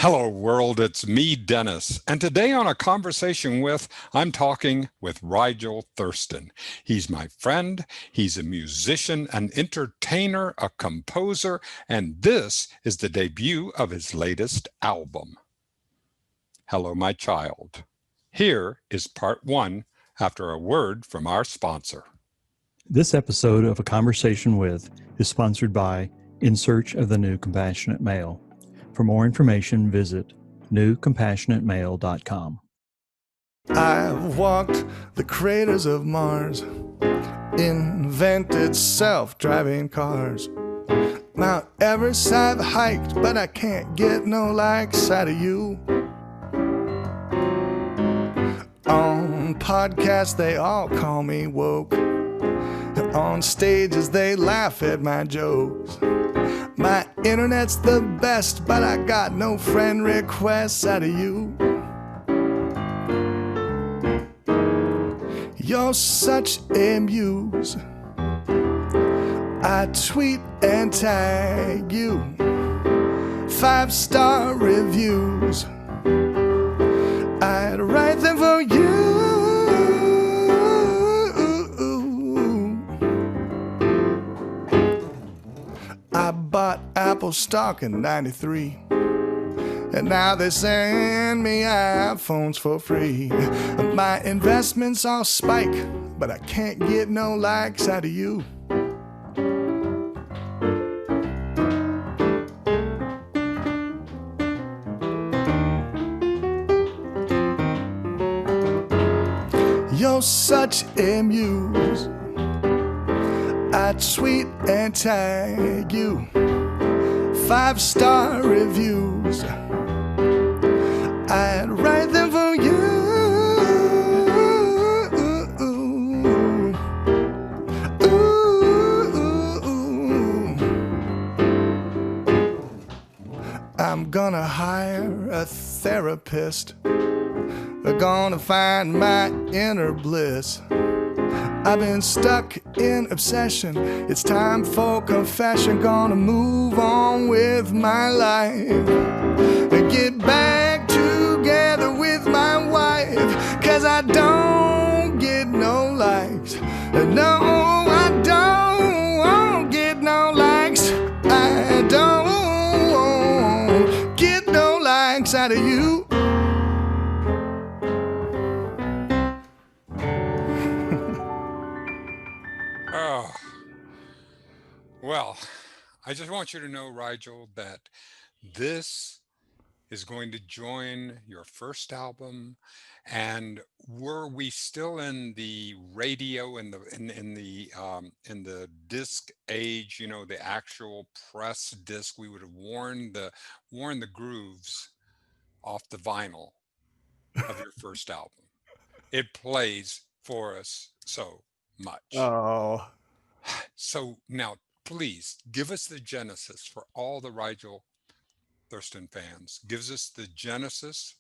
Hello, world. It's me, Dennis. And today on A Conversation With, I'm talking with Rigel Thurston. He's my friend. He's a musician, an entertainer, a composer, and this is the debut of his latest album. Hello, my child. Here is part one after a word from our sponsor. This episode of A Conversation With is sponsored by In Search of the New Compassionate Male. For more information, visit newcompassionatemale.com. I've walked the craters of Mars, invented self-driving cars. Mount Everest I've hiked, but I can't get no likes out of you. On podcasts they all call me woke. On stages they laugh at my jokes. My internet's the best, but I got no friend requests out of you. You're such a muse. I tweet and tag you. 5-star reviews. I'd write them for you. I bought Apple stock in '93, and now they send me iPhones for free. My investments all spike, but I can't get no likes out of you. You're such a muse. I tweet and tag you. 5-star reviews. I'd write them for you. I'm gonna hire a therapist. We're gonna find my inner bliss. I've been stuck in obsession. It's time for confession. Gonna move on with my life. Get back together with my wife. 'Cause I don't get no likes. No, I don't get no likes. I don't get no likes out of you. Oh, well, I just want you to know, Rigel, that this is going to join your first album. And were we still in the radio in the disc age, the actual press disc, we would have worn the grooves off the vinyl of your first album. It plays for us so much. Oh. So now, please give us the genesis for all the Rigel Thurston fans. Gives us the genesis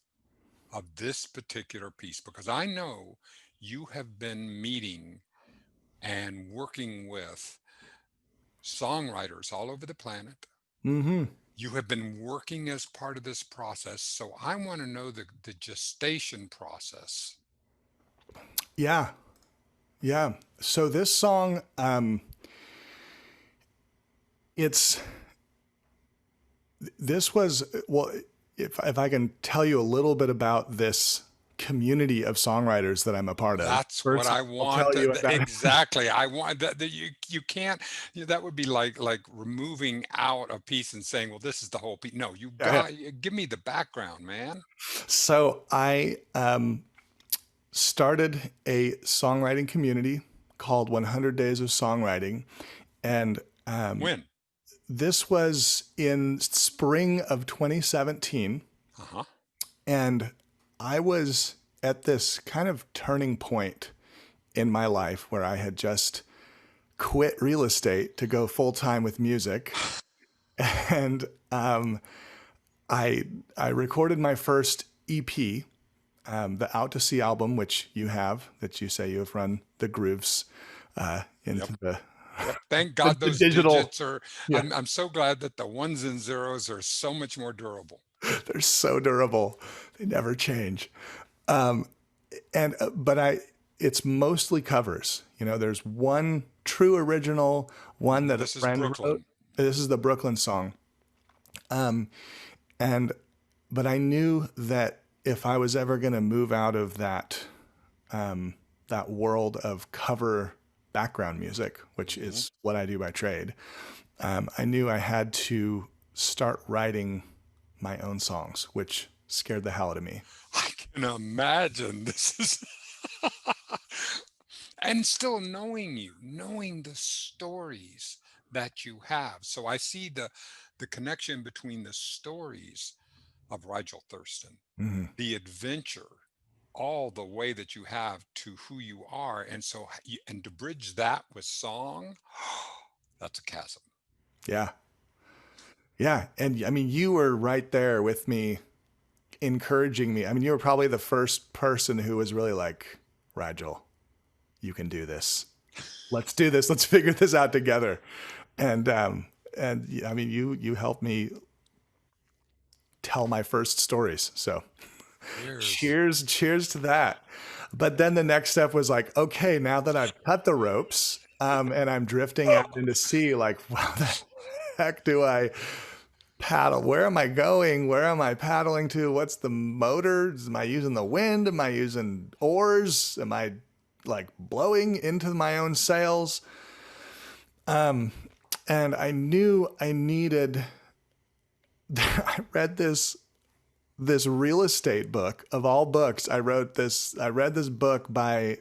of this particular piece, because I know you have been meeting and working with songwriters all over the planet. Mm-hmm. You have been working as part of this process. So I want to know the gestation process. Yeah. Yeah. So this song, if I can tell you a little bit about this community of songwriters that I'm a part of. That's First, what I I'll want. tell you about Exactly. I want that you can't, that would be like removing out a piece and saying, well, this is the whole piece. No, you got, give me the background, man. So I started a songwriting community called 100 Days of Songwriting. And when? This was in spring of 2017. Uh-huh. And I was at this kind of turning point in my life where I had just quit real estate to go full time with music. And I recorded my first EP, the Out to Sea album, which you have, that you say you have run the grooves into the Thank God those digital digits are. Yeah. I'm so glad that the ones and zeros are so much more durable. They're so durable. They never change. Um, but it's mostly covers. There's one true original, one that a This is friend wrote. Brooklyn. This is the Brooklyn song. And but I knew that if I was ever going to move out of that world of cover background music, which Hmm. is what I do by trade, I knew I had to start writing my own songs, which scared the hell out of me. I can imagine this is, and still knowing you, knowing the stories that you have. So I see the connection between the stories of Rigel Thurston, Mhm. the adventure, all the way that you have to who you are, and so and to bridge that with song, that's a chasm. Yeah. Yeah. And I mean, you were right there with me, encouraging me. I mean, you were probably the first person who was really like, Rigel, you can do this. Let's do this. Let's figure this out together. And I mean, you helped me tell my first stories. So Cheers. cheers to that. But then the next step was like, okay, now that I've cut the ropes, and I'm drifting out into sea, like, wow, the heck do I paddle? Where am I going? Where am I paddling to? What's the motor? Am I using the wind? Am I using oars? Am I like blowing into my own sails? And I knew I needed. I read this real estate book of all books. I read this book by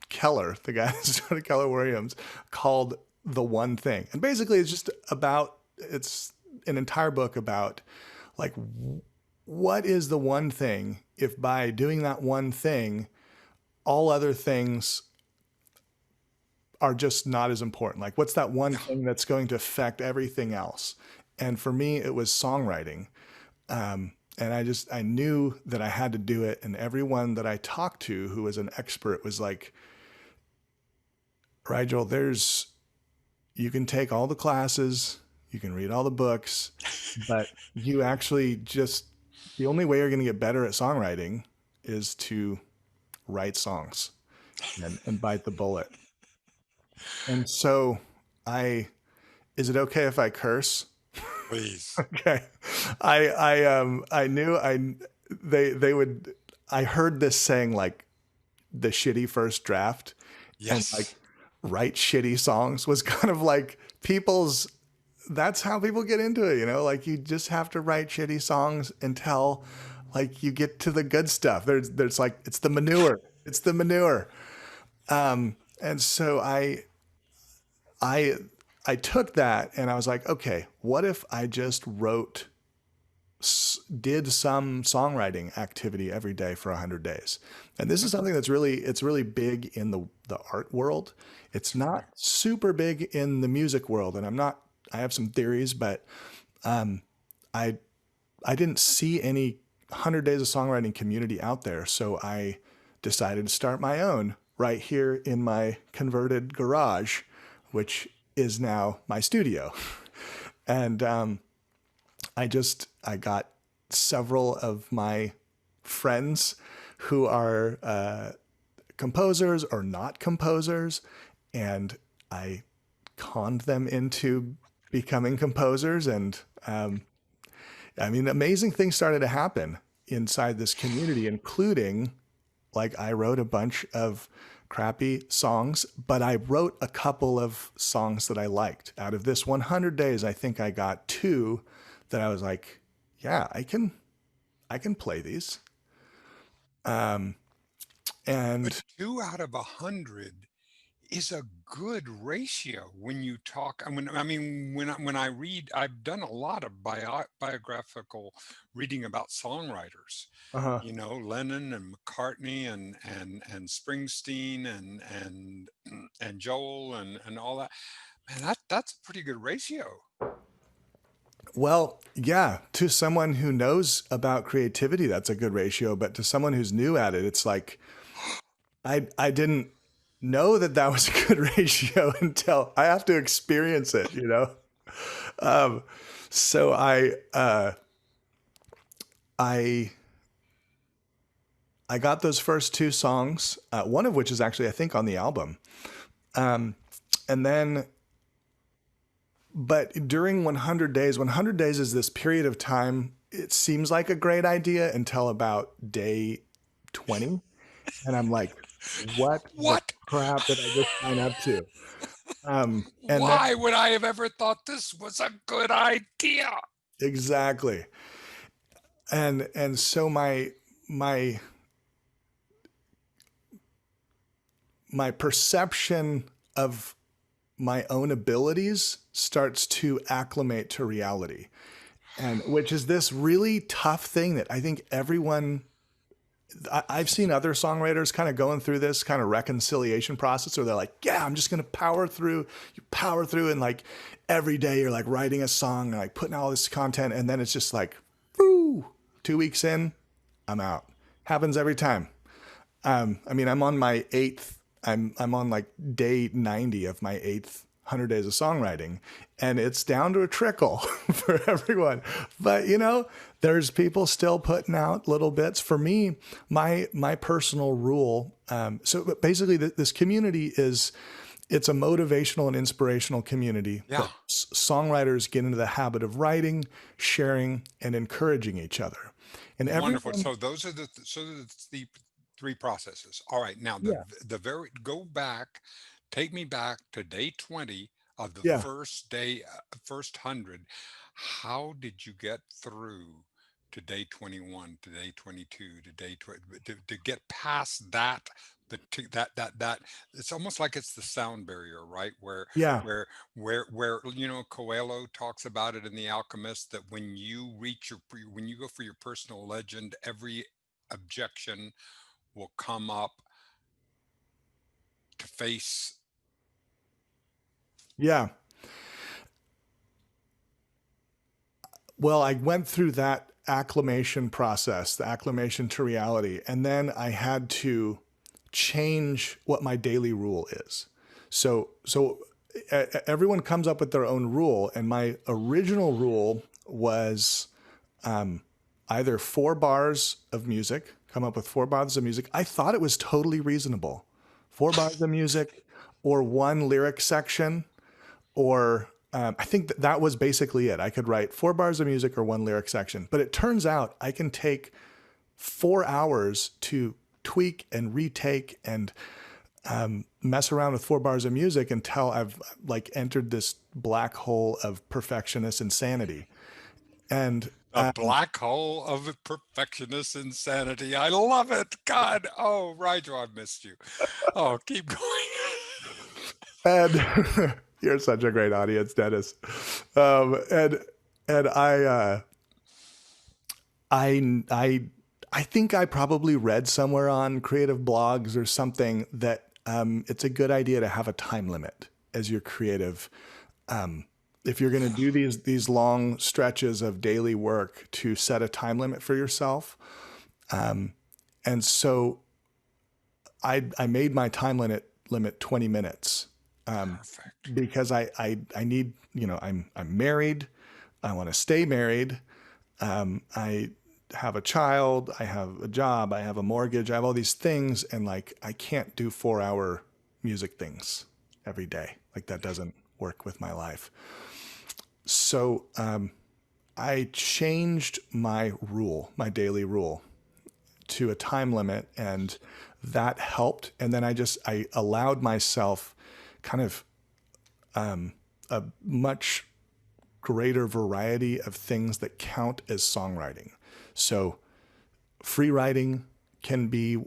Keller, the guy that started Keller Williams, called The One Thing. And basically it's an entire book about like what is the one thing if by doing that one thing, all other things are just not as important. Like what's that one Yeah. thing that's going to affect everything else? And for me, it was songwriting. And I knew that I had to do it. And everyone that I talked to who was an expert was like, Rigel, you can take all the classes, you can read all the books, but you actually the only way you're going to get better at songwriting is to write songs and bite the bullet. And so is it okay if I curse? Please. Okay. I knew they would, I heard this saying like the shitty first draft, and like Yes. write shitty songs was kind of like that's how people get into it, like you just have to write shitty songs until like you get to the good stuff. There's like, it's the manure. It's the manure. And so I I took that and I was like, okay, what if I just did some songwriting activity every day for 100 days? And this is something it's really big in the art world. It's not Sure. super big in the music world. And I have some theories, but I, I didn't see any 100 days of songwriting community out there. So I decided to start my own right here in my converted garage, which is now my studio. And I got several of my friends who are composers or not composers, and I conned them into becoming composers. And I mean, amazing things started to happen inside this community, including like I wrote a bunch of crappy songs, but I wrote a couple of songs that I liked. Out of this 100 days, I think I got two that I was like, yeah, I can play these. But And 2 out of 100 is a good ratio when you talk. I mean, when I read, I've done a lot of biographical reading about songwriters. uh Lennon and McCartney and Springsteen and Joel and all that. Man, that's a pretty good ratio. well, yeah, to someone who knows about creativity, that's a good ratio. But to someone who's new at it, it's like I didn't know that was a good ratio until I have to experience it. Um, so I I got those first two songs, one of which is actually I think on the album, and then but during 100 days is this period of time. It seems like a great idea until about day 20, and I'm like, what the What? crap did I just sign up to? And then Why would I have ever thought this was a good idea? exactly, and so my my perception of my own abilities starts to acclimate to reality, and which is this really tough thing that I think everyone. I've seen other songwriters kind of going through this kind of reconciliation process where they're like, yeah, I'm just going to power through. You power through, and like every day you're like writing a song and like putting out all this content. And then it's just like, woo, 2 weeks in, I'm out. Happens every time. I mean, I'm on my eighth. I'm on like day 90 of my eighth 100 days of songwriting, and it's down to a trickle for everyone. But there's people still putting out little bits. For me, my personal rule. So basically, this community is. It's a motivational and inspirational community Yeah, that songwriters get into the habit of writing, sharing, and encouraging each other. And wonderful. everyone, So the three processes. All right, now yeah, the very go back, take me back to day 20 of the yeah. first 100. How did you get through to day 21, to day 22, to day 20, to get past that? That it's almost like it's the sound barrier, right? Yeah. Where Coelho talks about it in The Alchemist, that when you go for your personal legend, every objection will come up to face. Yeah. Well, I went through that acclimation process, the acclimation to reality, and then I had to change what my daily rule is. So everyone comes up with their own rule, and my original rule was either 4 bars of music, come up with 4 bars of music. I thought it was totally reasonable. 4 bars of music or one lyric section or I think that was basically it. I could write 4 bars of music or one lyric section, but it turns out I can take 4 hours to tweak and retake and mess around with 4 bars of music until I've like entered this black hole of perfectionist insanity. And A black hole of perfectionist insanity. I love it. God. Oh, Rigel, I've missed you. Oh, keep going. and you're such a great audience, Dennis. And I I think I probably read somewhere on creative blogs or something that it's a good idea to have a time limit as your creative. If you're going to do these long stretches of daily work, to set a time limit for yourself. And so I made my time limit 20 minutes, Perfect. because I need, I'm married. I want to stay married. I have a child, I have a job, I have a mortgage, I have all these things. And like, I can't do 4 hour music things every day. Like that doesn't work with my life. So, I changed my rule, my daily rule, to a time limit, and that helped. And then I allowed myself kind of a much greater variety of things that count as songwriting. So free writing can be,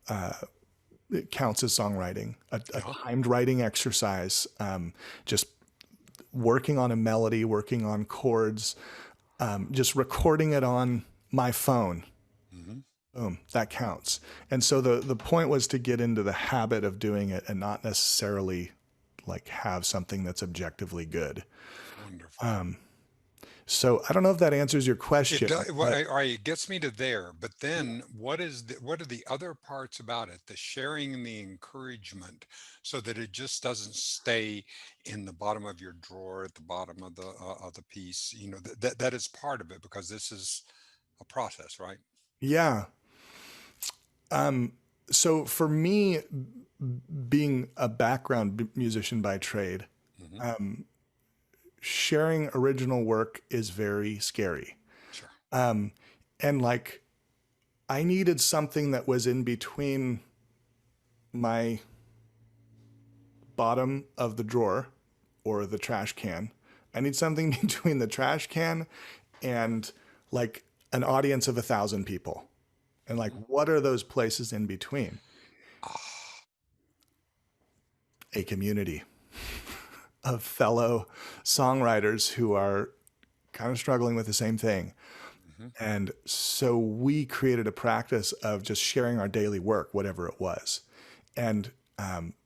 it counts as songwriting. A Yeah. timed writing exercise, just working on a melody, working on chords, just recording it on my phone. Hmm. Boom, that counts. And so the point was to get into the habit of doing it and not necessarily like have something that's objectively good. Wonderful. So I don't know if that answers your It question, does. Well, but all right, it gets me to there, but then what are the other parts about it? The sharing and the encouragement, so that it just doesn't stay in the bottom of your drawer at the bottom of the piece. That is part of it, because this is a process, right? Yeah. So for me, being a background musician by trade, Hmm. sharing original work is very scary. Sure. And like, I needed something that was in between my bottom of the drawer or the trash can. I need something between the trash can and like an audience of 1,000 people. And like, Hmm. what are those places in between? Ah. A community of fellow songwriters who are kind of struggling with the same thing. Hmm. And so we created a practice of just sharing our daily work, whatever it was. And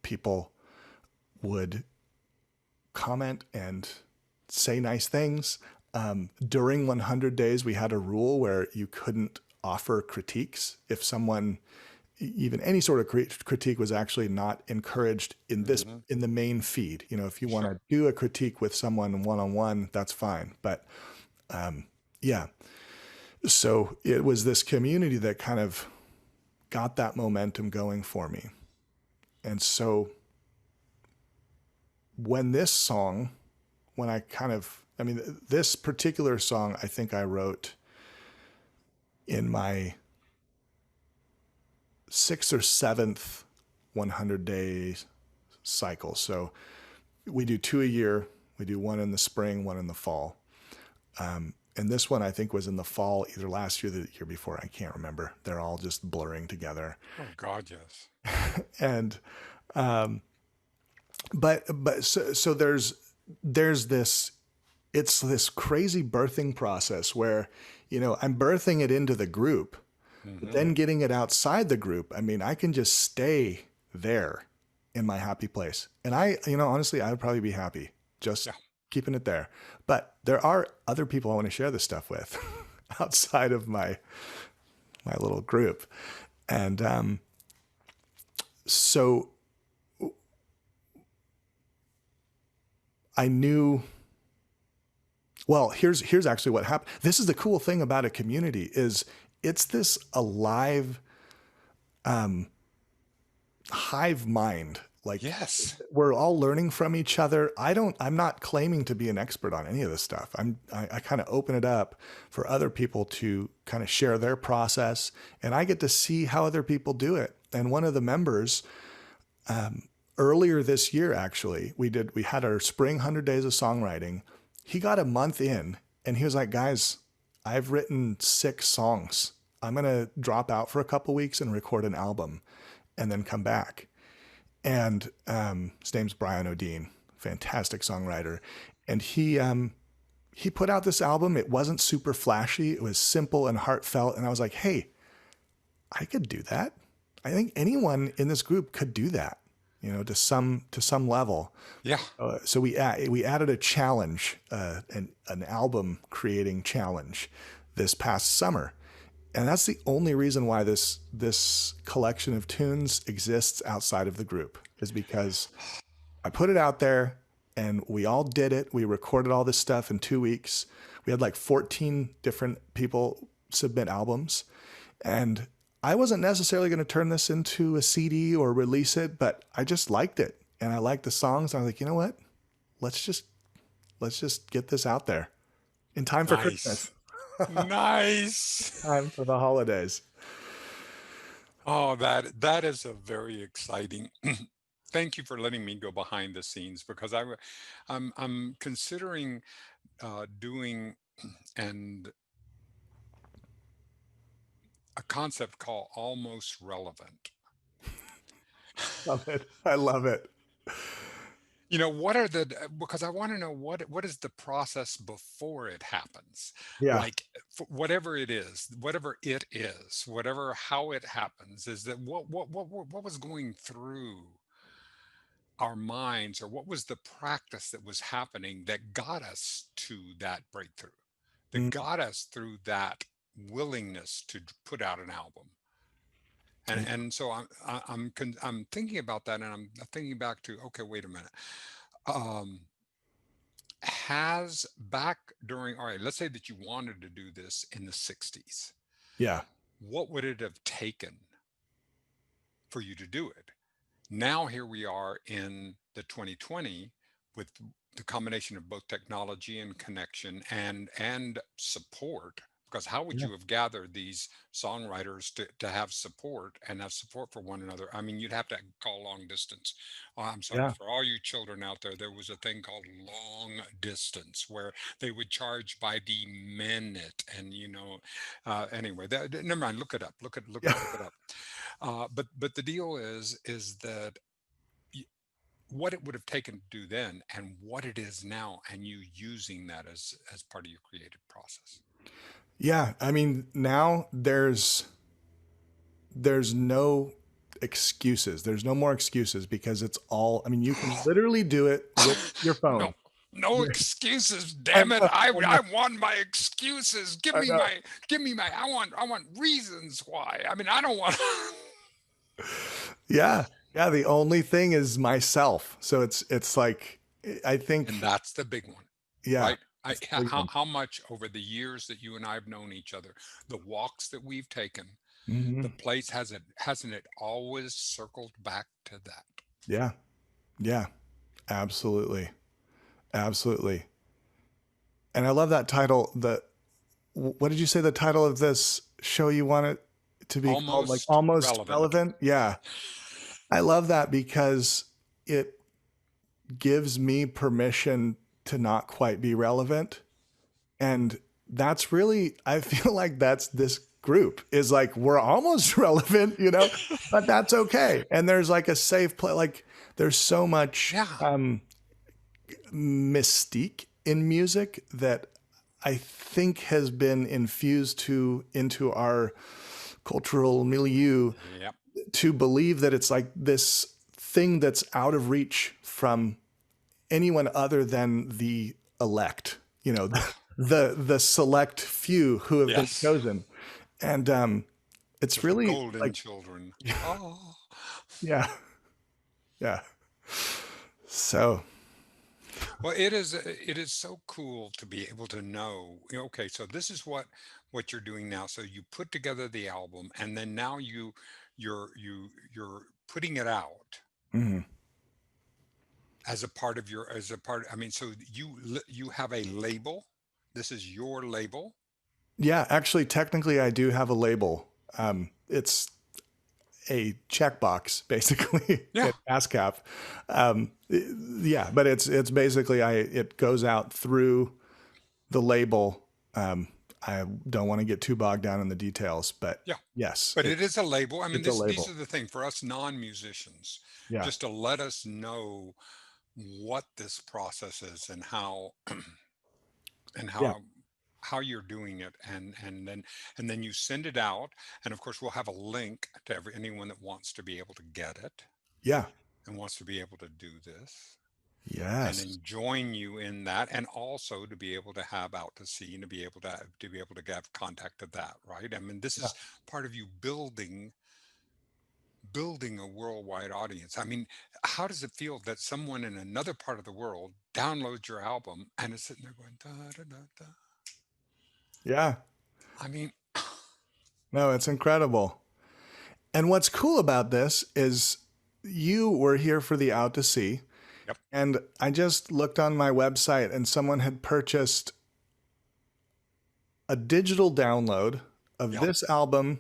people would comment and say nice things. During 100 days, we had a rule where you couldn't offer critiques. If someone, even any sort of critique, was actually not encouraged Hmm. in the main feed. You know, if you want Sure. to do a critique with someone one on one, that's fine. But yeah, so it was this community that kind of got that momentum going for me. And so when this song, when I kind of, I mean, this particular song, I think I wrote in my sixth or seventh 100 days cycle. So we do two a year. We do one in the spring, one in the fall. And this one I think was in the fall, either last year or the year before. I can't remember. They're all just blurring together. Oh God, yes. And so there's this, it's this crazy birthing process where, you know, I'm birthing it into the group, but Hmm. then getting it outside the group. I mean, I can just stay there in my happy place. And I, you know, honestly, I would probably be happy just Yeah. keeping it there. But there are other people I want to share this stuff with outside of my little group. And so I knew, well, here's actually what happened. This is the cool thing about a community is it's this alive hive mind. Like, Yes. we're all learning from each other. I'm not claiming to be an expert on any of this stuff. I kind of open it up for other people to kind of share their process, and I get to see how other people do it. And one of the members, earlier this year, actually, we had our spring 100 days of songwriting. He got a month in and he was like, guys, I've written 6 songs. I'm going to drop out for a couple weeks and record an album and then come back. And his name's Brian O'Dean, fantastic songwriter. And he put out this album. It wasn't super flashy. It was simple and heartfelt. And I was like, hey, I could do that. I think anyone in this group could do that, you know, to some level. Yeah. So we added a challenge, an album creating challenge, this past summer, and that's the only reason why this collection of tunes exists outside of the group, is because I put it out there and we all did it. We recorded all this stuff in 2 weeks. We had like 14 different people submit albums, and I wasn't necessarily going to turn this into a CD or release it, but I just liked it and I liked the songs. I was like, you know what? Let's just let's just get this out there in time for Nice. Christmas, Nice. time for the holidays. Oh, that is a very exciting. Thank you for letting me go behind the scenes because I'm considering doing and a concept called almost relevant. Love it. I love it. You know, what are because I want to know what is the process before it happens? Yeah. Like whatever it is, whatever how it happens, is that what was going through our minds, or what was the practice that was happening that got us to that breakthrough, that Mm. got us through that willingness to put out an album. And so I'm thinking about that, and I'm thinking back to, okay, wait a minute. Um, has back during, all right, let's say that you wanted to do this in the 60s. Yeah. What would it have taken for you to do it? Now, here we are in the 2020 with the combination of both technology and connection and support. Because how would Yeah. you have gathered these songwriters to have support and have support for one another? I mean, you'd have to call long distance. Oh, I'm sorry, Yeah. for all you children out there, there was a thing called long distance where they would charge by the minute. And, anyway, never mind, look it up, Yeah. look it up. But the deal is that what it would have taken to do then and what it is now, and you using that as part of your creative process. Yeah. I mean, now there's no excuses. There's no more excuses because it's all, I mean, you can literally do it with your No, phone. no Yeah. excuses, I damn it. know, I I know, I want my excuses. I know. Give me my I want reasons why. I mean, I don't want Yeah. Yeah. The only thing is myself. So it's like, I and think, that's the big one, yeah, right? that's the big one. How much over the years that you and I have known each other, the walks that we've taken, Hmm. the place hasn't it always circled back to that? Yeah. Yeah. Absolutely. Absolutely. And I love that title. What did you say the title of this show you want it to be called? Like Almost almost relevant. relevant? Yeah. I love that because it gives me permission to not quite be relevant. And that's really, I feel like that's this group is like, we're almost relevant, but that's okay. And there's like a safe place. Like there's so much Yeah. mystique in music that I think has been infused into our cultural milieu Yep. to believe that it's like this thing that's out of reach from anyone other than the elect, the select few who have been Yes. chosen. And it's The really golden like, children. Oh. yeah, yeah. So, Well, it is so cool to be able to know, okay, so this is what you're doing now. So you put together the album and then now you're putting it out mhm. as a part, I mean, so you have a label. This is your label. Yeah, actually, technically, I do have a label. It's a checkbox, basically, Yeah. at ASCAP. Yeah, but it's basically it goes out through the label. I don't want to get too bogged down in the details, but Yeah. yes, But it is a label. I mean, it's a these label. are the thing for us non-musicians, Yeah, just to let us know what this process is and how and yeah, how you're doing it, and then you send it out, and of course we'll have a link to anyone that wants to be able to get it yeah, and wants to be able to do this and yes, then join you in that, and also to be able to have out to sea and to be able to have contact to that, right? I mean, this yeah. is part of you building a worldwide audience. I mean, how does it feel that someone in another part of the world downloads your album and is sitting there going da da da da? Yeah. I mean, No, it's incredible. And what's cool about this is you were here for the Out to Sea. yep, And I just looked on my website and someone had purchased a digital download of yep, this album,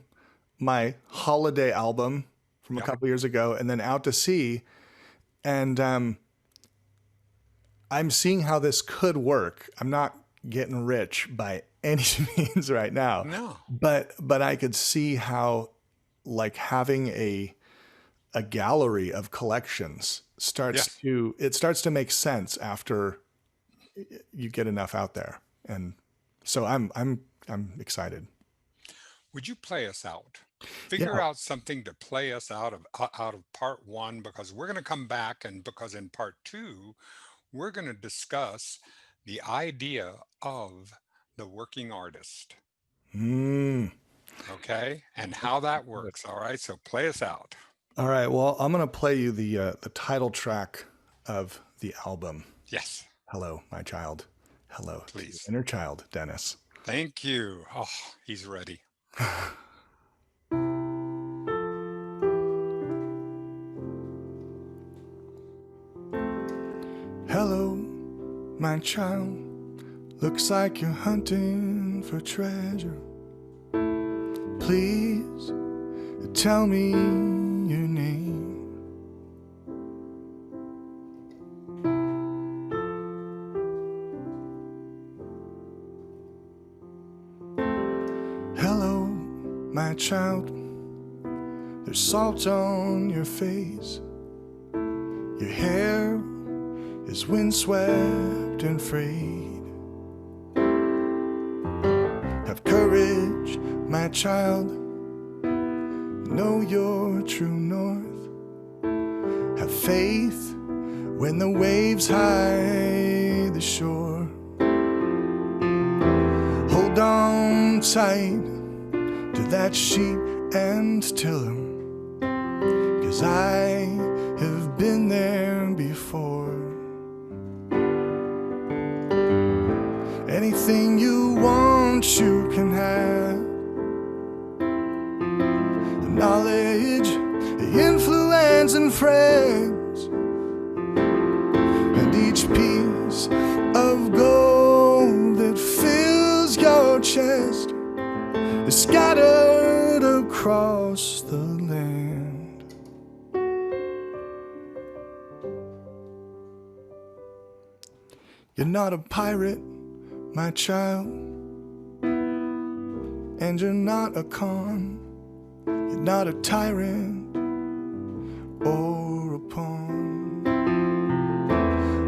my holiday album from a yep. couple years ago, and then Out to Sea. And I'm seeing how this could work. I'm not getting rich by any means right now, No. but I could see how like having a gallery of collections Yes. starts to make sense after you get enough out there. And so I'm excited. Would you play us out? Figure Yeah. out something to play us out of part one, because we're going to come back, and because in part two we're going to discuss the idea of the working artist. Mm. Okay, and how that works. All right, so play us out. All right. Well, I'm gonna play you the title track of the album. Yes. Hello, my child. Hello, to your Please. inner child, Dennis. Thank you. Oh, he's ready. Hello, my child. Looks like you're hunting for treasure. Please tell me your name. Hello, my child. There's salt on your face. Your hair is windswept and frayed. Have courage, my child. Know your true north. Have faith when the waves hide the shore. Hold on tight to that sheep and tiller, 'cause I have been there before. Anything you want, you can have. The knowledge, the influence, and friends, and each piece of gold that fills your chest is scattered across the land. You're not a pirate, my child, and you're not a con. You're not a tyrant or a pawn.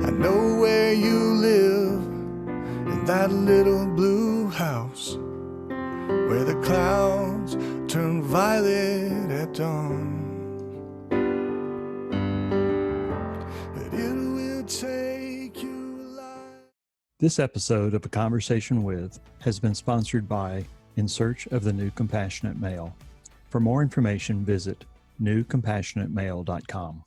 I know where you live, in that little blue house where the clouds turn violet at dawn. But it will take you alive. This episode of A Conversation With has been sponsored by In Search of the New Compassionate Male. For more information, visit newcompassionatemale.com.